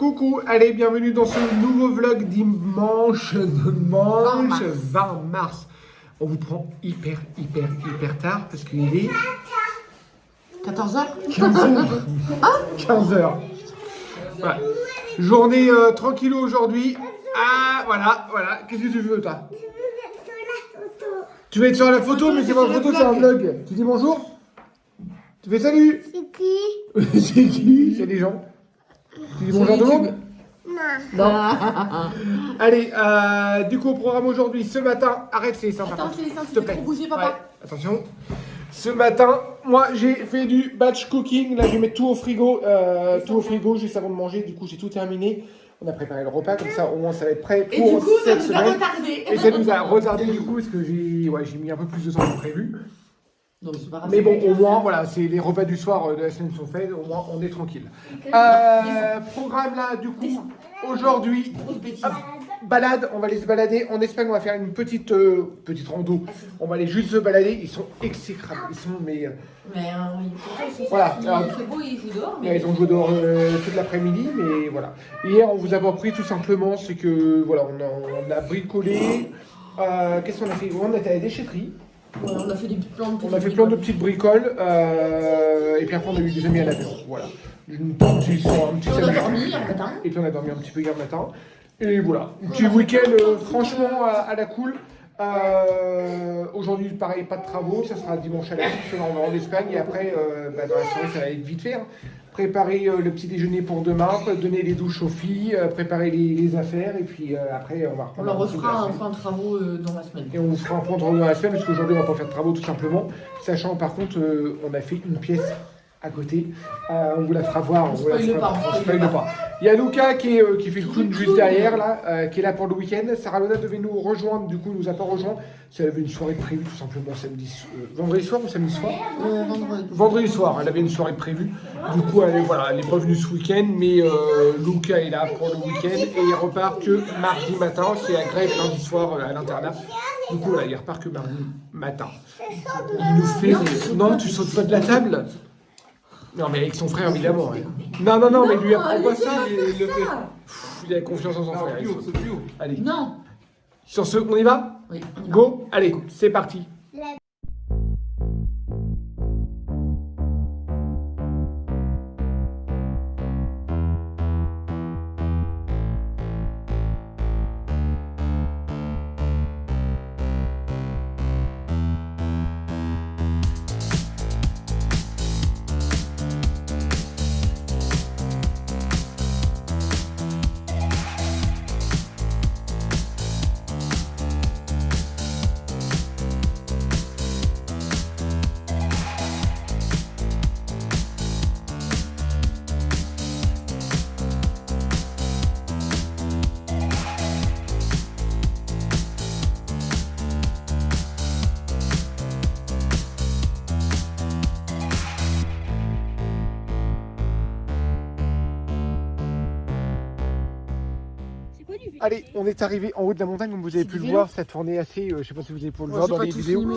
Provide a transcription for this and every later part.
Coucou, allez, bienvenue dans ce nouveau vlog dimanche 20 mars. On vous prend hyper tard parce qu'il est 14h 15h. 15h. Ouais. Journée tranquille aujourd'hui. Ah, voilà. Qu'est-ce que tu veux, toi? Tu veux être sur la photo, mais c'est pas une photo, c'est un vlog. Tu dis bonjour? Tu fais salut? C'est qui? C'est qui? C'est les gens. Tu dis bonjour tout le monde? Non. Allez, du coup, au programme aujourd'hui, ce matin, arrête, c'est sympa. Attends, c'est s'il te plaît. trop bouger, papa. Ouais, attention. Ce matin, moi, j'ai fait du batch cooking. Là, je vais mettre tout au frigo, juste avant de manger. Du coup, j'ai tout terminé. On a préparé le repas, comme ça, au moins, ça va être prêt pour Et du coup, ça cette nous a semaine. retardé. Et ça nous a retardé, du coup, parce que j'ai mis un peu plus de temps que prévu. Non, mais c'est pas grave. Mais bon, au moins, voilà, c'est les repas du soir de la semaine sont faits, au moins on est tranquille. Programme là, du coup, aujourd'hui, hop, balade, on va aller se balader. En Espagne, on va faire une petite rando. On va aller juste se balader, ils sont exécrables, ils sont, mais oui, pourtant, voilà. c'est beau, ils jouent dehors. Ils ont joué dehors toute l'après-midi, mais voilà. Hier, on vous a pas pris tout simplement, c'est que, voilà, on a bricolé. Qu'est-ce qu'on a fait? On était à la déchetterie. Ouais, on a fait des petites plantes. On a fait plein de petites bricoles, et puis après on a eu des amis à l'apéro, voilà. Un petit On a dormi hier matin. et puis on a dormi un petit peu hier matin. Et voilà, un petit week-end franchement à la cool. Aujourd'hui pareil, pas de travaux, ça sera dimanche à la nuit, on va en Espagne et après dans la soirée ça va être vite fait. Hein. Préparer le petit déjeuner pour demain, donner les douches aux filles, préparer les affaires et puis après on va reprendre. On leur refera un point de travaux dans la semaine. Et on vous fera un point de travaux dans la semaine parce qu'aujourd'hui on va pas faire de travaux tout simplement. Sachant par contre on a fait une pièce à côté. On vous la fera voir. On spoil pas. Il y a Luca qui fait le clown juste derrière là, qui est là pour le week-end. Sarah Lona devait nous rejoindre, du coup nous a pas rejoint. Elle avait une soirée prévue tout simplement vendredi soir ou samedi soir? Vendredi soir, elle avait une soirée prévue. Du coup elle est pas venue ce week-end, mais Luca est là pour le week-end et il repart que mardi matin. C'est la grève lundi soir à l'internat. Du coup là, il repart que mardi matin. Il nous fait... Non, tu sautes pas de la table? Non, mais avec son frère, évidemment. Ouais. Non, mais lui apprend pas ça. Il a confiance en son frère. Allez. Non. Sur ce, on y va? Oui. Go. Allez, c'est parti. Allez, on est arrivé en haut de la montagne, comme vous avez pu le voir, ça tournait assez, je sais pas si vous avez pu le voir dans les vidéos, mais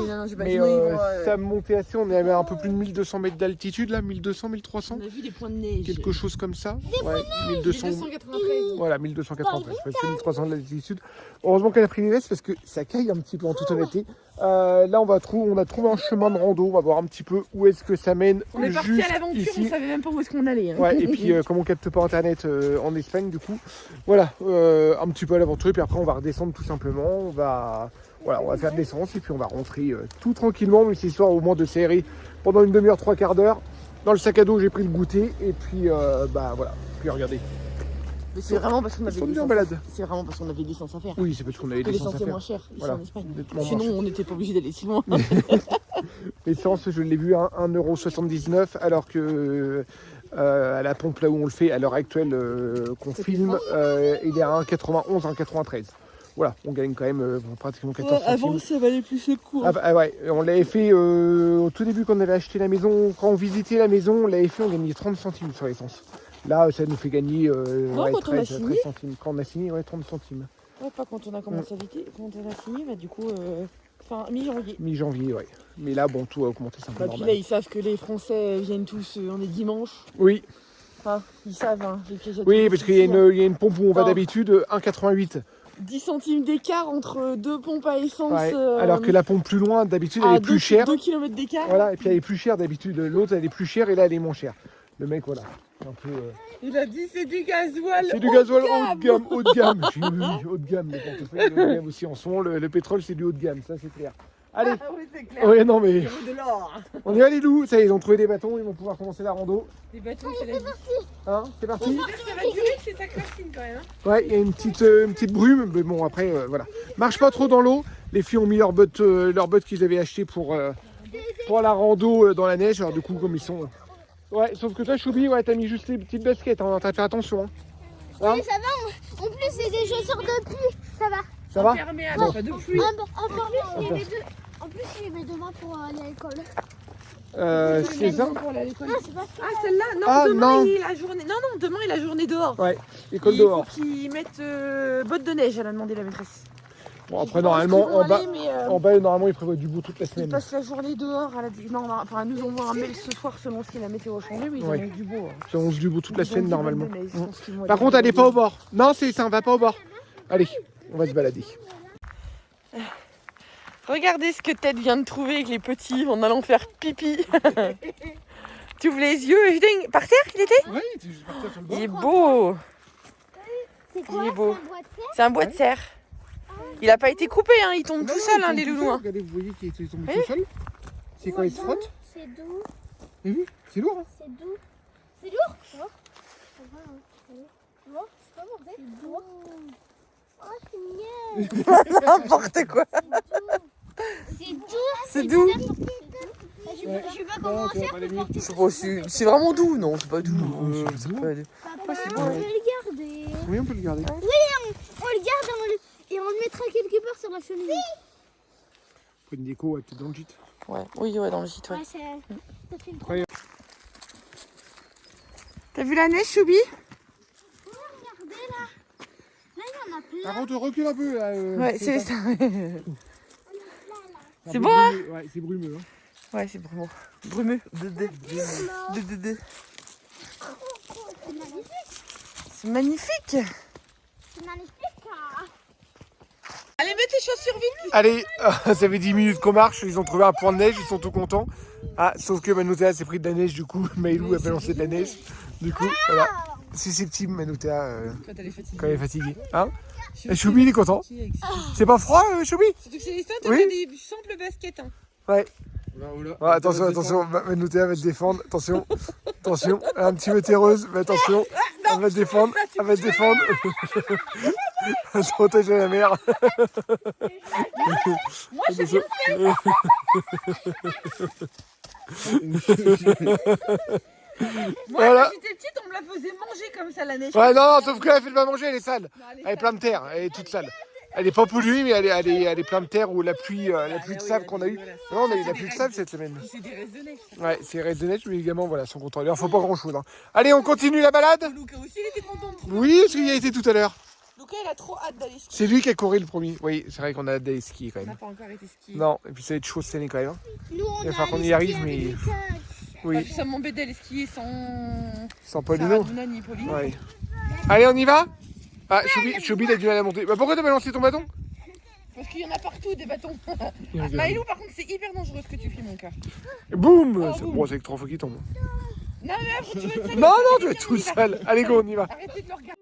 ça montait assez, on est à un peu plus de 1200 mètres d'altitude là, 1200, 1300. On a vu des points de neige. Quelque chose comme ça. Des points de neige. 1293. Voilà, 1293, presque 1300 d'altitude. Heureusement qu'elle a pris les vestes parce que ça caille un petit peu en toute honnêteté. Là, on a trouvé un chemin de rando, on va voir un petit peu où est-ce que ça mène. On est parti à l'aventure, on savait même pas où est-ce qu'on allait. Hein. Ouais, et puis comme on capte pas internet en Espagne, du coup, voilà, un petit peu à l'aventure, et puis après on va redescendre tout simplement, on va faire de l'essence, et puis on va rentrer tout tranquillement, mais c'est histoire au moins de s'aérer pendant une demi-heure, trois quarts d'heure. Dans le sac à dos, j'ai pris le goûter, et puis voilà, puis regardez. Mais c'est vraiment parce qu'on avait des l'essence à faire. Oui, c'est parce qu'on avait des l'essence à est faire. moins cher ici Voilà. en Espagne. Nettement moins Sinon, cher. on n'était pas obligé d'aller si loin. L'essence, je l'ai vu à 1,79 €, alors que à la pompe là où on le fait à l'heure actuelle qu'on filme, il est à 1,91, 1,93. Voilà, on gagne quand même pratiquement 14 centimes. Avant, ça valait plus le coup. Ouais, on l'avait fait au tout début quand on avait acheté la maison, quand on visitait la maison, on l'avait fait, on gagnait 30 centimes sur l'essence. Là, ça nous fait gagner 13 centimes. Quand on a signé, 30 centimes. Ouais, pas quand on a commencé à viter, quand on a signé, du coup, mi-janvier. Mi-janvier, ouais. Mais là, bon, tout a augmenté, c'est un peu Puis normal. là, ils savent que les Français viennent tous, on est dimanche. Oui. Enfin, ils savent, hein, les piégettes. Oui, parce qu'il y a une pompe où on va d'habitude 1,88. 10 centimes d'écart entre deux pompes à essence. Ouais, alors que la pompe plus loin, d'habitude, elle est plus chère. 2 km d'écart. Voilà, et puis elle est plus chère d'habitude. L'autre, elle est plus chère et là, elle est moins chère. Le mec, voilà. Un peu, Il a dit c'est du gasoil. C'est du gasoil haut de gamme, haut de gamme. J'ai dit oui, haut de gamme. Le portefeuille est haut de gamme aussi. En ce moment, le pétrole, c'est du haut de gamme, ça, c'est clair. Allez. Ah oui, c'est clair. Ouais, non, mais. C'est de l'or. On y va, les loups. Ça y est, ils ont trouvé des bâtons. Ils vont pouvoir commencer la rando. Des bâtons, c'est la vie. Hein, c'est parti. Ça va durer, c'est sa classine quand même. Ouais, il y a une petite brume, mais bon, après, voilà. Marche pas trop dans l'eau. Les filles ont mis leurs bottes qu'ils avaient achetées pour la rando dans la neige. Alors, du coup, comme ils sont. Ouais, sauf que toi, Choubi, ouais, t'as mis juste les petites baskets. Hein, t'as fait attention. Hein. Oui, ça va. En plus, c'est des chaussures de pluie. Ça va. Ça va? Imperméable, pas de pluie. En plus, il met demain pour aller à l'école. C'est ça? Ah, celle-là? Non, Ah, demain, non. il a journée. Non, demain, il a journée dehors. Ouais, école Il dehors. faut qu'ils mettent bottes de neige, elle a demandé la maîtresse. Bon, après, normalement, en bas, normalement, ils prévoient du beau toute la Ils semaine. passent la journée dehors. Elle a dit, non, enfin, elle nous envoie un mail ce soir selon si la météo a changé, mais ils Ouais. ont du beau. Ça, on se du beau toute la Ils ont semaine, dit normalement. bottes de neige, je pense qu'ils vont Par aller contre, allez bottes pas de au bord. Non, c'est ça, on va pas au bord. Allez, on va se balader. neige. Regardez ce que Ted vient de trouver avec les petits en allant faire pipi. Tu ouvres les yeux et je par terre, il était? Oui, tu es juste partir sur le Il est beau. C'est quoi? Il est beau. C'est un boîtier? C'est un bois de serre. Il a pas été coupé, hein, il tombe tout seul, hein, les loulous. Hein. Regardez, vous voyez qu'il tombe Oui. tout seul. C'est quand il se frotte. C'est doux. Vous avez vu? C'est lourd. Hein. C'est doux. C'est lourd? Tu vois? Tu vois? C'est pas mauvais. C'est doux. Oh, c'est mieux. N'importe quoi. C'est doux. C'est doux. Je sais pas comment faire pour porter ça. C'est vraiment doux, non, c'est pas doux. C'est doux. Papa, on peut le garder. Oui, on peut le garder. On le garde et on le mettra quelque part sur la cheminée. Pour une déco, ouais, peut-être dans le gîte. Ouais, oui, ouais, dans le gîte, ouais. Ouais, ça fait une trop. T'as vu la neige, Choubi? Regardez là. Là, il y en a plein. Par contre, recule un peu. Là, Ouais, c'est ça. un C'est peu beau, hein? brumeux. Ouais, c'est brumeux. Hein. Ouais, c'est brumeux. Brumeux. C'est magnifique. C'est magnifique. Allez, mets tes chaussures vite. Allez, ça fait 10 minutes qu'on marche. Ils ont trouvé un point de neige. Ils sont tout contents. Ah, sauf que Manoutéa s'est pris de la neige. Du coup, Maïlou a balancé de la neige. Du coup, voilà. Susceptible, Manoutéa, quand elle est fatiguée. Hein? Et Choubi, il est content. C'est pas froid, Choubi? Surtout que c'est les Oui. des simples baskets. Hein. Ouais. Ouais, attention, Manoutéa va te défendre. Attention, un petit peu terreuse, mais attention. Elle va te défendre. Elle se protège de la mer. Moi, j'ai rien fait. Moi, Voilà. quand j'étais petite, on me la faisait manger comme ça, la neige. Ouais, non, sauf qu'elle fait pas manger, elle est sale. Non, Elle est pleine de terre, elle est toute sale. Elle est pas polluée, mais elle est pleine de terre ou la pluie de sable qu'on a eu. Non, on a eu la pluie de sable cette semaine. C'est des restes de neige. Ouais, c'est restes de neige, mais les gamins, voilà, sont contents. Il leur faut pas grand chose. Hein. Allez, on continue la balade? Luca aussi, il était content. Oui, parce qu'il y a été tout à l'heure. Luca, il a trop hâte d'aller skier. C'est lui qui a couru le premier. Oui, c'est vrai qu'on a hâte d'aller skier quand On n'a même. pas encore été skier. Non, et puis ça va être chaud cette année quand même. Hein. Nous, on Il va a falloir qu'on allé y arrive, skier mais. avec Lucas. Oui, Puis ça m'embête d'aller skier sans sans Paulino. Sarah, ni Pauline. Ouais. Allez, on y va? Ah, Choubi, il a du mal à monter. Bah, pourquoi t'as balancé ton bâton? Parce qu'il y en a partout des bâtons. Maïlou, par contre, c'est hyper dangereux ce que tu fais, mon cœur. Boum! Oh, C'est boum. bon, c'est avec 3 fois qu'il tombe. Non, mais tu veux être seul. Non, non, tu vas être tout seul. Allez, go, on y va. Arrêtez de le regarder.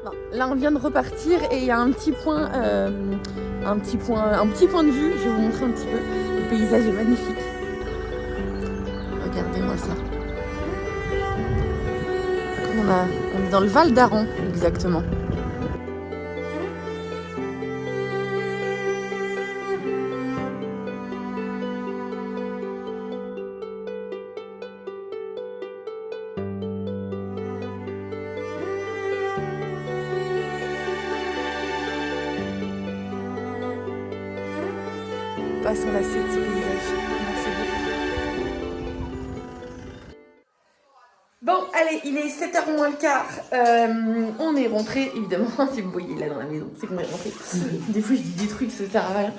Non, là, on vient de repartir et il y a un petit point de vue. Je vais vous montrer un petit peu. Le paysage est magnifique. Regardez-moi ça. On est dans le Val d'Aran, exactement. Passons la 7 paysage. Merci beaucoup. Bon, allez, il est 7h moins le quart. On est rentré, évidemment. Si vous voyez là dans la maison, c'est qu'on est rentré. Des fois, je dis des trucs, ça sert à rien.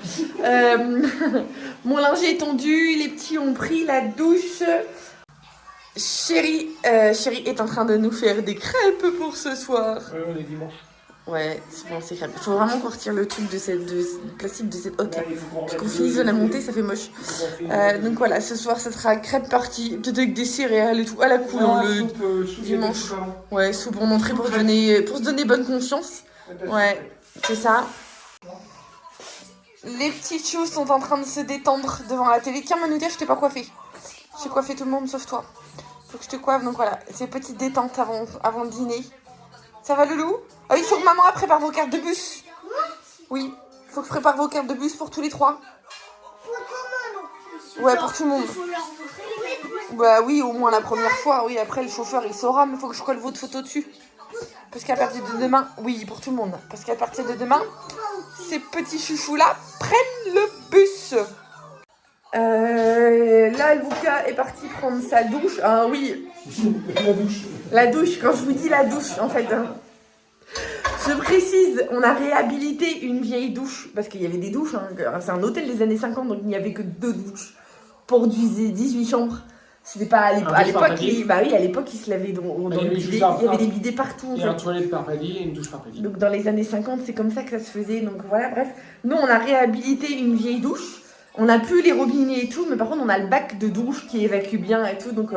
Mon linge est tendu, les petits ont pris la douche. Chérie est en train de nous faire des crêpes pour ce soir. Ouais, on est dimanche. Ouais, c'est bon, c'est crêpes. Il faut vraiment qu'on retire le truc du plastique de cette hotte là. Ouais, il faut Parce qu'on finisse de la monter, ça fait moche. Donc voilà, ce soir, ça sera crêpe partie, peut-être avec des céréales et tout, à la cool, le dimanche. Ouais, soupe en entrée pour se donner bonne conscience. Ouais, c'est ça. Les petites choses sont en train de se détendre devant la télé. Tiens, Manouka, je t'ai pas coiffé. J'ai coiffé tout le monde sauf toi. Faut que je te coiffe, donc voilà, c'est petite détente avant le dîner. Ça va, Loulou? Ah oui, il faut que maman prépare vos cartes de bus. Oui, il faut que je prépare vos cartes de bus pour tous les trois. Ouais, pour tout le monde. Bah oui, au moins la première fois. Oui, après le chauffeur il saura, mais il faut que je colle votre photo dessus. Parce qu'à partir de demain, oui, pour tout le monde. Parce qu'à partir de demain, ces petits chouchous-là prennent le bus. Là, Lucas est parti prendre sa douche. Ah oui. La douche. La douche, quand je vous dis la douche, en fait. Hein. Je précise, on a réhabilité une vieille douche. Parce qu'il y avait des douches. Hein. C'est un hôtel des années 50, donc il n'y avait que 2 douches pour 18 chambres. C'était pas à l'époque. Bah oui, à l'époque, ils se lavaient dans le bidet. Il y avait des bidets partout. Il y a une toilette par palier et une douche par palier. Donc dans les années 50, c'est comme ça que ça se faisait. Donc voilà, bref. Nous, on a réhabilité une vieille douche. On n'a plus les robinets et tout, mais par contre, on a le bac de douche qui évacue bien et tout. Donc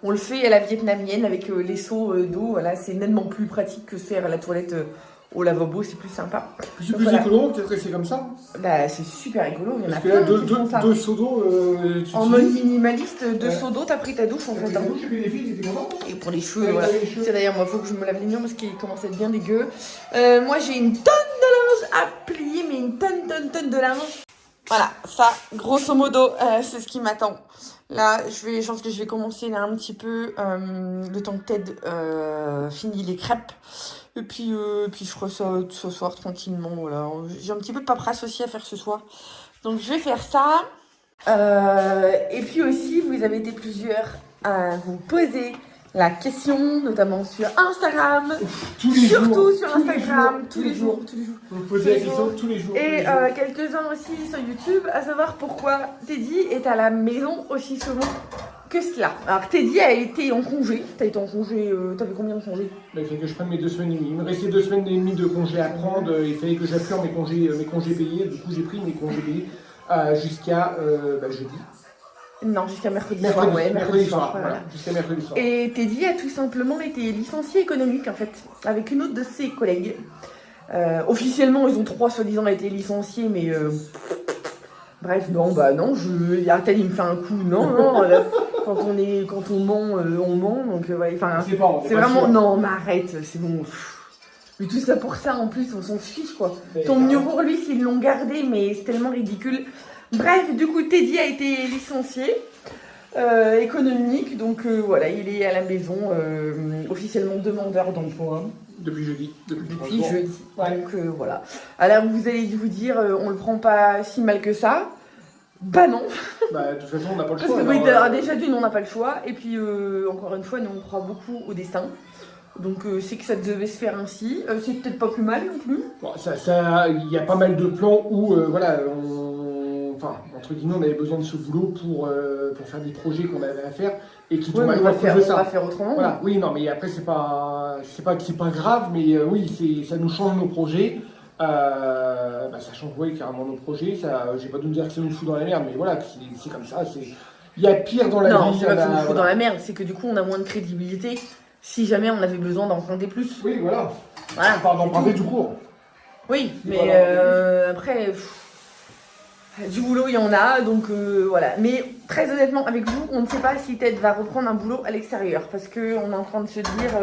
on le fait à la vietnamienne avec les seaux d'eau. Voilà, c'est nettement plus pratique que faire la toilette au lavabo, c'est plus sympa. C'est plus écolo, peut-être que c'est comme ça. Bah, c'est super écolo. Il y en a Parce que là, plein qui font ça. 2 seaux d'eau. En mode minimaliste, 2 seaux d'eau, t'as pris ta douche en fait. Hein. Les filles, ils étaient contents. Et pour les cheveux, Ouais, voilà. les cheveux. C'est d'ailleurs, moi, il faut que je me lave les miens parce qu'ils commencent à être bien dégueux. Moi, j'ai une tonne de linge à plier, mais une tonne de linge. Voilà, ça, grosso modo, c'est ce qui m'attend. Là, je pense que je vais commencer là un petit peu le temps que Ted finit les crêpes. Et puis je ferai ça ce soir tranquillement. Voilà. J'ai un petit peu de paperasse aussi à faire ce soir. Donc je vais faire ça. Et puis aussi, vous avez été plusieurs à vous poser la question, notamment sur Instagram. Surtout sur Instagram, tous les jours. Vous posez la question tous les jours. Et quelques-uns aussi sur YouTube, à savoir pourquoi Teddy est à la maison aussi souvent que cela. Alors Teddy a été en congé. T'as été en congé, t'avais combien de congés? Il fallait que je prenne mes 2 semaines et demie. Il me restait 2 semaines et demie de congés à prendre. Il fallait que j'assure mes congés payés. Du coup, j'ai pris mes congés payés jusqu'à jeudi. Non, jusqu'à mercredi soir. Ouais, mercredi soir. Voilà. Jusqu'à mercredi soir. Et Teddy a tout simplement été licencié économique en fait, avec une autre de ses collègues. Officiellement, ils ont 3 soi-disant été licenciés, mais bref, non, Ted il me fait un coup, non, quand on ment, on ment, donc ouais, enfin, c'est vraiment, sûr. Non, mais arrête, c'est bon. Mais tout ça pour ça, en plus, on s'en fiche, quoi. Tant mieux pour lui s'ils l'ont gardé, mais c'est tellement ridicule. Bref, du coup, Teddy a été licencié économique, donc voilà, il est à la maison, officiellement demandeur d'emploi. Depuis jeudi. Depuis jeudi. Ouais. Donc voilà. Alors vous allez vous dire, on le prend pas si mal que ça. Bah non. Bah de toute façon, on n'a pas le choix. Parce que oui, alors, déjà d'une, on n'a pas le choix. Et puis encore une fois, nous on croit beaucoup au destin. Donc c'est que ça devait se faire ainsi. C'est peut-être pas plus mal non plus. Bon, il y a pas mal de plans où voilà, entre guillemets, on avait besoin de ce boulot pour faire des projets qu'on avait à faire et qui tombent on va faire autrement. Voilà. Oui, non, mais après c'est pas que c'est pas grave, mais oui, ça nous change nos projets. Ça change carrément nos projets. J'ai pas de me dire que ça nous fout dans la merde, mais voilà, c'est comme ça. Il y a pire dans la vie. Non, c'est pas que ça nous fout dans la merde, c'est que du coup on a moins de crédibilité si jamais on avait besoin d'emprunter plus. Oui, voilà. On parle d'emprunter tout court. Oui, mais après. Du boulot, il y en a, donc voilà. Mais très honnêtement, avec vous, on ne sait pas si Ted va reprendre un boulot à l'extérieur. Parce qu'on est en train de se dire...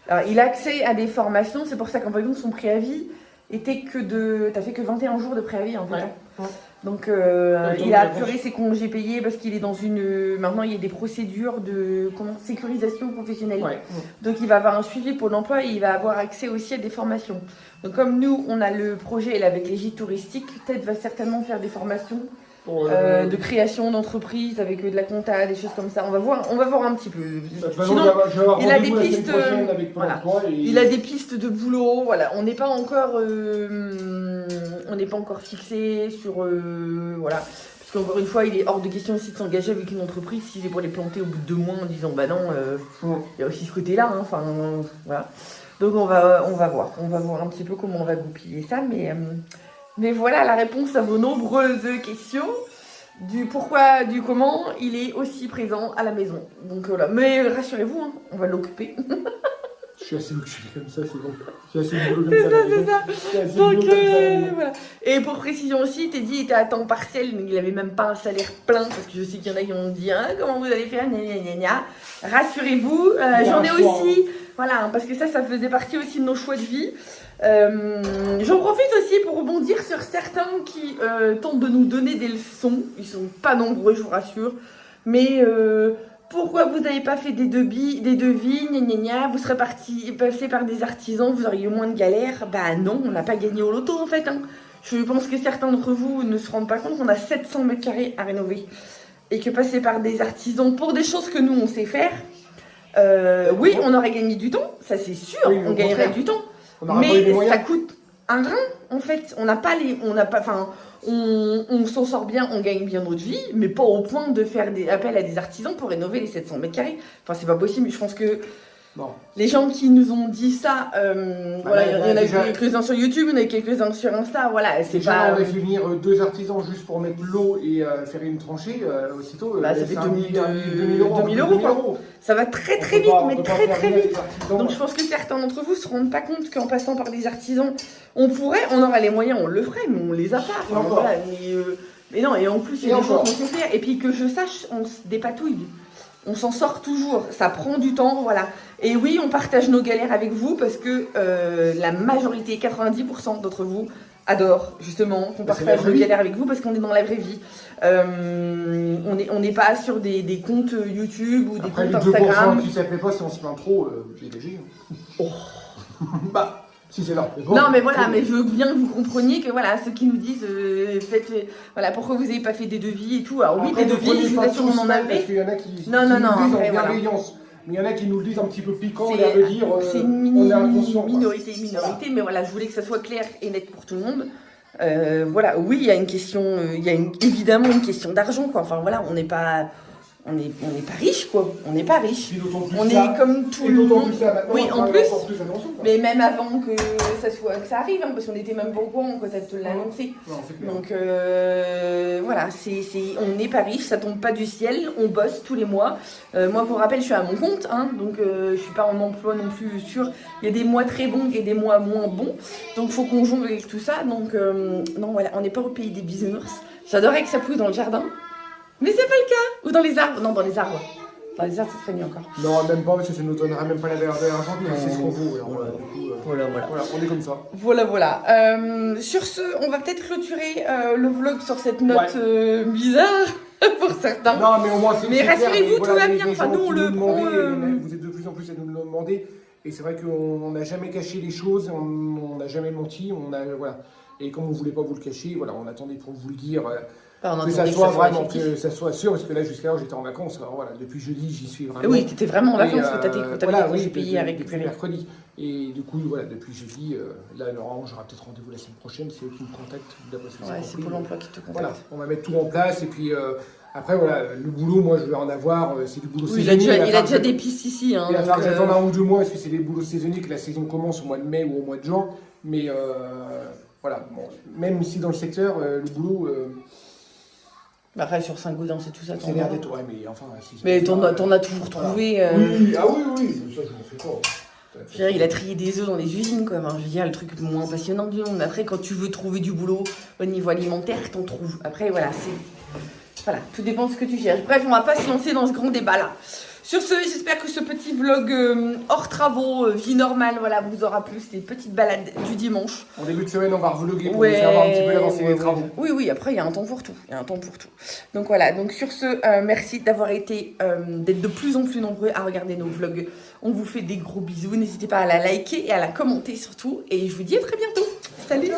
alors, il a accès à des formations, c'est pour ça qu'en fait, son préavis était que de... T'as fait que 21 jours de préavis, en fait. Ouais. Hein. Donc, il a apuré ses congés payés parce qu'il est dans une... Maintenant, il y a des procédures de sécurisation professionnelle. Ouais. Donc, il va avoir un suivi pour l'emploi et il va avoir accès aussi à des formations. Donc, comme nous, on a le projet là, avec les gîtes touristiques, Ted va certainement faire des formations de création d'entreprise avec de la compta, des choses comme ça. On va voir un petit peu. Sinon, il a des pistes. Voilà. Il a des pistes de boulot. Voilà, on n'est pas encore fixé sur voilà. Parce qu'encore une fois, il est hors de question aussi de s'engager avec une entreprise si c'est pour les planter au bout de 2 mois en disant bah non, il y a aussi ce côté-là, hein, enfin voilà. Donc on va voir un petit peu comment on va goupiller ça, mais voilà la réponse à vos nombreuses questions du pourquoi, du comment, il est aussi présent à la maison. Donc voilà, mais rassurez-vous, hein, on va l'occuper. Je suis assez occupé comme ça, c'est bon. Je suis assez boulot comme ça. C'est ça. Donc voilà. Et pour précision aussi, Teddy était à temps partiel, mais il avait même pas un salaire plein, parce que je sais qu'il y en a qui ont dit hein, comment vous allez faire, gna gna gna gna. Rassurez-vous, j'en ai aussi, voilà, parce que ça faisait partie aussi de nos choix de vie. J'en profite aussi pour rebondir sur certains qui tentent de nous donner des leçons. Ils sont pas nombreux, je vous rassure, mais pourquoi vous n'avez pas fait des devis, gna gna gna, vous serez passé par des artisans, vous auriez eu moins de galères. Bah non, on n'a pas gagné au loto en fait. Hein. Je pense que certains d'entre vous ne se rendent pas compte qu'on a 700 mètres carrés à rénover. Et que passer par des artisans pour des choses que nous on sait faire, oui, on aurait gagné du temps, ça c'est sûr, oui, on gagnerait du temps. Mais ça coûte un rein en fait. On s'en sort bien, on gagne bien notre vie, mais pas au point de faire des appels à des artisans pour rénover les 700 mètres carrés. Enfin, c'est pas possible. Je pense que les gens qui nous ont dit ça, voilà, il y en a quelques-uns sur YouTube, il y en a quelques-uns sur Insta. Voilà, c'est déjà, on a fait venir 2 artisans juste pour mettre l'eau et faire une tranchée. Aussitôt, ça fait 2000 euros. Ça va très très vite, mais très très vite. Donc je pense que certains d'entre vous se rendent pas compte qu'en passant par des artisans, on aurait les moyens, on le ferait, mais on les a pas. Enfin, voilà, mais non, et en plus, il y a des choses qu'on sait faire. Et puis que je sache, on se dépatouille. On s'en sort toujours, ça prend du temps, voilà. Et oui, on partage nos galères avec vous parce que la majorité, 90% d'entre vous, adorent justement qu'on partage nos galères avec vous parce qu'on est dans la vraie vie. On n'est pas sur des comptes YouTube ou des comptes Instagram. Qui s'appelait pas si on se plaint trop, dégagez. Oh. Bah. Si c'est là. Bon, non mais voilà, mais je veux bien que vous compreniez que voilà, ceux qui nous disent voilà, pourquoi vous n'avez pas fait des devis et tout. Alors oui, des devis, je vous assure, on en avait. Parce qu'il y en a qui non, nous disent en bienveillance. Mais il y en a qui nous le disent un petit peu piquant, l'air de dire c'est une minorité, mais voilà, je voulais que ça soit clair et net pour tout le monde. Voilà, oui, il y a une question, évidemment une question d'argent, quoi. Enfin voilà, on n'est pas riche, quoi. On n'est pas riche. On est comme tout le monde. Oui, en plus. Mais même avant que ça arrive, hein, parce qu'on était même pas au courant quand elle te l'a annoncé. Donc voilà, on n'est pas riche, ça tombe pas du ciel, on bosse tous les mois. Moi, pour rappel, je suis à mon compte, hein, donc je suis pas en emploi non plus sûr. Il y a des mois très bons et des mois moins bons, donc faut qu'on jongle avec tout ça. Donc non, voilà, on n'est pas au pays des bisounours. J'adorerais que ça pousse dans le jardin. Mais c'est pas le cas. Ou dans les arbres. Non, dans les arbres. Dans les arbres, ça serait mieux encore. Non, même pas, parce que ça nous donnera même pas la valeur de l'argent, mais c'est ce qu'on vaut. Voilà, on est comme ça. Voilà. Sur ce, on va peut-être clôturer le vlog sur cette note bizarre pour certains. Non, mais au moins, c'est mais rassurez-vous, tout va bien. Enfin, nous, on le prend. Vous êtes de plus en plus à nous le demander. Et c'est vrai qu'on n'a jamais caché les choses, on n'a jamais menti. Voilà. Et comme on ne voulait pas vous le cacher, voilà, on attendait pour vous le dire. Que ça soit vraiment, que ça soit sûr, parce que là, jusqu'à là, j'étais en vacances. Alors voilà, depuis jeudi, j'y suis vraiment. Oui, tu étais vraiment en vacances, t'avais des payés avec depuis mercredi. Et du coup, voilà, depuis jeudi, là, on aura peut-être rendez-vous la semaine prochaine, c'est eux qui me contactent. Ouais, c'est Pôle emploi qui te contacte. Voilà, on va mettre tout en place, et puis après, voilà, le boulot, moi, je vais en avoir, c'est du boulot saisonnier. Il a déjà des pistes ici. Hein, il va falloir que j'attende 1 ou 2 mois, parce que c'est des boulots saisonniers, que la saison commence au mois de mai ou au mois de juin. Mais voilà, bon, même ici dans le secteur, le boulot. Après, sur Saint-Gaudens et tout ça, c'est l'air d'être, ouais, mais enfin. Mais t'en as toujours trouvé. Oui, ça, je m'en fais pas. Je veux dire, il a trié des œufs dans les usines, quoi. Enfin, je veux dire, le truc le moins passionnant du monde. Après, quand tu veux trouver du boulot au niveau alimentaire, t'en trouves. Après, voilà, voilà, tout dépend de ce que tu cherches. Bref, on va pas se lancer dans ce grand débat-là. Sur ce, j'espère que ce petit vlog hors travaux, vie normale, voilà, vous aura plu. C'était une petite balade du dimanche. En début de semaine, on va revlogger pour vous faire voir un petit peu l'avancée des travaux. Oui, après, il y a un temps pour tout. Donc voilà, donc sur ce, merci d'avoir été, d'être de plus en plus nombreux à regarder nos vlogs. On vous fait des gros bisous. N'hésitez pas à la liker et à la commenter surtout. Et je vous dis à très bientôt. Salut.